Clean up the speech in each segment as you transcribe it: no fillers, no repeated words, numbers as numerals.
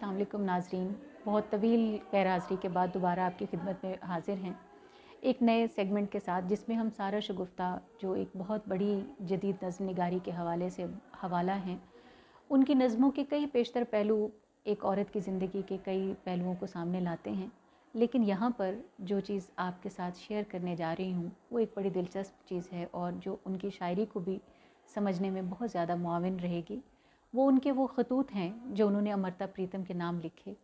अस्सलाम वालेकुम नाज़रीन, बहुत तवील गैर हाज़िरी के बाद दोबारा आपकी खिदमत में हाज़िर हैं एक नए सेगमेंट के साथ, जिसमें हम सारा शगुफ्ता जो एक बहुत बड़ी जदीद नज़्म निगारी के हवाले से हवाला हैं, उनकी नज़मों के कई पेशतर पहलू एक औरत की ज़िंदगी के कई पहलुओं को सामने लाते हैं। लेकिन यहाँ पर जो चीज़ आपके साथ शेयर करने जा रही हूँ वो एक बड़ी दिलचस्प चीज़ है और जो उनकी शायरी को भी समझने में बहुत ज़्यादा मुआविन रहेगी। वो उनके वो ख़तूत हैं जो उन्होंने अमृता प्रीतम के नाम लिखे,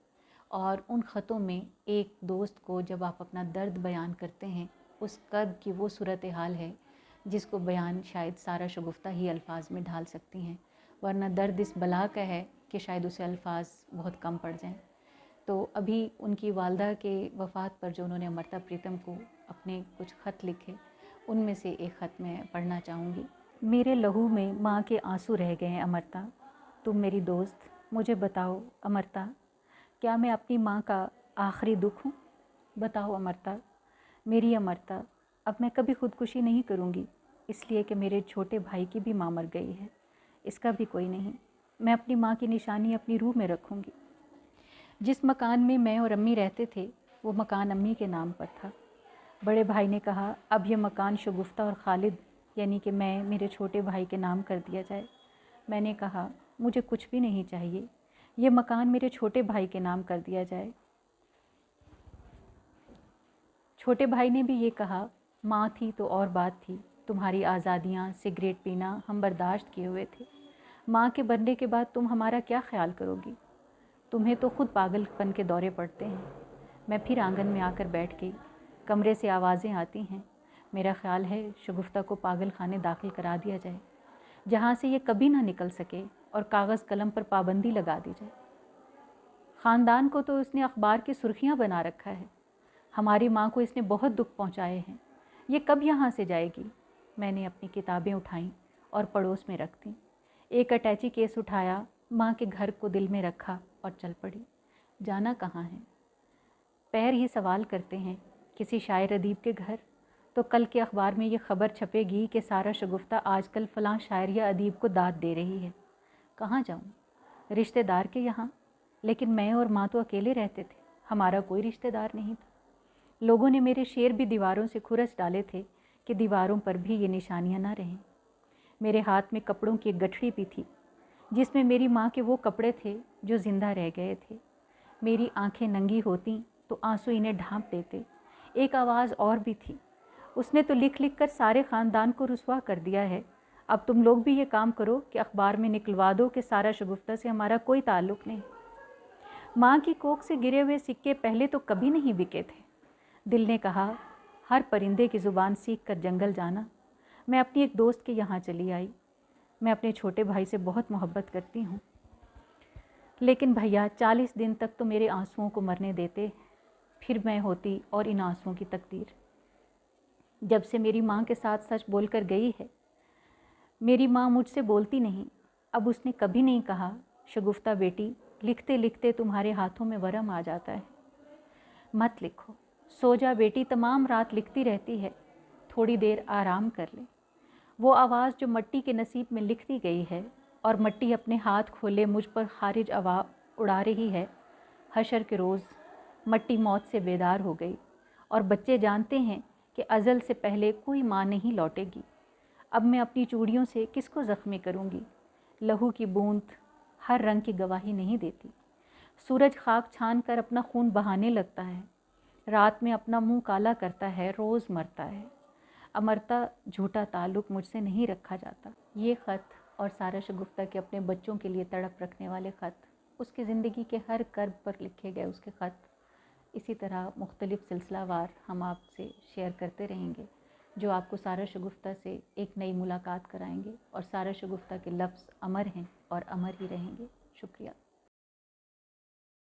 और उन ख़तों में एक दोस्त को जब आप अपना दर्द बयान करते हैं, उस कद की वो सूरत हाल है जिसको बयान शायद सारा शगुफ्ता ही अल्फाज में ढाल सकती हैं, वरना दर्द इस बला का है कि शायद उसे अल्फाज बहुत कम पड़ जाएं। तो अभी उनकी वालदा के वफ़ात पर जो उन्होंने अमृता प्रीतम को अपने कुछ ख़त लिखे, उनमें से एक ख़त मैं पढ़ना चाहूँगी। मेरे लहू में माँ के आंसू रह गए हैं अमृता, तुम मेरी दोस्त, मुझे बताओ अमृता, क्या मैं अपनी माँ का आखिरी दुख हूँ? बताओ अमृता, मेरी अमृता, अब मैं कभी ख़ुदकुशी नहीं करूँगी, इसलिए कि मेरे छोटे भाई की भी माँ मर गई है। इसका भी कोई नहीं, मैं अपनी माँ की निशानी अपनी रूह में रखूँगी। जिस मकान में मैं और अम्मी रहते थे, वो मकान अम्मी के नाम पर था। बड़े भाई ने कहा अब यह मकान शगुफ्ता और खालिद यानी कि मैं मेरे छोटे भाई के नाम कर दिया जाए। मैंने कहा मुझे कुछ भी नहीं चाहिए, ये मकान मेरे छोटे भाई के नाम कर दिया जाए। छोटे भाई ने भी ये कहा माँ थी तो और बात थी, तुम्हारी आज़ादियाँ सिगरेट पीना हम बर्दाश्त किए हुए थे, माँ के बनने के बाद तुम हमारा क्या ख्याल करोगी? तुम्हें तो खुद पागलपन के दौरे पड़ते हैं। मैं फिर आंगन में आकर बैठ गई। कमरे से आवाज़ें आती हैं। मेरा ख्याल है शगुफ्ता को पागल खाने दाखिल करा दिया जाए, जहाँ से ये कभी ना निकल सके, और कागज़ कलम पर पाबंदी लगा दी जाए। ख़ानदान को तो इसने अखबार की सुर्खियाँ बना रखा है। हमारी माँ को इसने बहुत दुख पहुँचाए हैं। ये कब यहाँ से जाएगी? मैंने अपनी किताबें उठाईं और पड़ोस में रख दीं। एक अटैची केस उठाया, माँ के घर को दिल में रखा और चल पड़ी। जाना कहाँ है? पैर ही सवाल करते हैं, किसी शायर अदीब के घर। तो कल के अखबार में ये ख़बर छपेगी कि सारा शगुफ्ता आजकल फ़लाँ शायर या अदीब को दाद दे रही है। कहाँ जाऊँ? रिश्तेदार के यहाँ। लेकिन मैं और माँ तो अकेले रहते थे, हमारा कोई रिश्तेदार नहीं था। लोगों ने मेरे शेर भी दीवारों से खुरच डाले थे कि दीवारों पर भी ये निशानियाँ ना रहें। मेरे हाथ में कपड़ों की एक गठरी भी थी, जिसमें मेरी माँ के वो कपड़े थे जो ज़िंदा रह गए थे। मेरी आंखें नंगी होती तो आंसू इन्हें ढांप देते। एक आवाज़ और भी थी, उसने तो लिख लिख कर सारे ख़ानदान को रुसवा कर दिया है। अब तुम लोग भी ये काम करो कि अखबार में निकलवा दो कि सारा शगुफ्ता से हमारा कोई ताल्लुक़ नहीं। माँ की कोख से गिरे हुए सिक्के पहले तो कभी नहीं बिके थे। दिल ने कहा हर परिंदे की ज़ुबान सीख कर जंगल जाना। मैं अपनी एक दोस्त के यहाँ चली आई। मैं अपने छोटे भाई से बहुत मोहब्बत करती हूँ, लेकिन भैया 40 दिन तक तो मेरे आंसुओं को मरने देते, फिर मैं होती और इन आंसुओं की तकदीर। जब से मेरी माँ के साथ सच बोलकर गई है, मेरी माँ मुझसे बोलती नहीं। अब उसने कभी नहीं कहा शगुफ्ता बेटी, लिखते लिखते तुम्हारे हाथों में वरम आ जाता है, मत लिखो, सो जा बेटी, तमाम रात लिखती रहती है, थोड़ी देर आराम कर ले। वो आवाज़ जो मट्टी के नसीब में लिख दी गई है और मट्टी अपने हाथ खोले मुझ पर खारिज हवा उड़ा रही है। हशर के रोज़ मट्टी मौत से बेदार हो गई और बच्चे जानते हैं कि अज़ल से पहले कोई माँ नहीं लौटेगी। अब मैं अपनी चूड़ियों से किसको ज़ख्मी करूँगी? लहू की बूंद हर रंग की गवाही नहीं देती। सूरज खाक छान कर अपना खून बहाने लगता है, रात में अपना मुंह काला करता है, रोज़ मरता है। अमरता झूठा ताल्लुक़ मुझसे नहीं रखा जाता। ये ख़त और सारा शगुफ्ता के अपने बच्चों के लिए तड़प रखने वाले ख़त, उसकी ज़िंदगी के हर कर्ब पर लिखे गए उसके ख़त, इसी तरह मुख्तलिफ़ सिलसिलावार हम आपसे शेयर करते रहेंगे, जो आपको सारा शगुफ्ता से एक नई मुलाकात कराएंगे। और सारा शगुफ्ता के लफ्ज़ अमर हैं और अमर ही रहेंगे। शुक्रिया।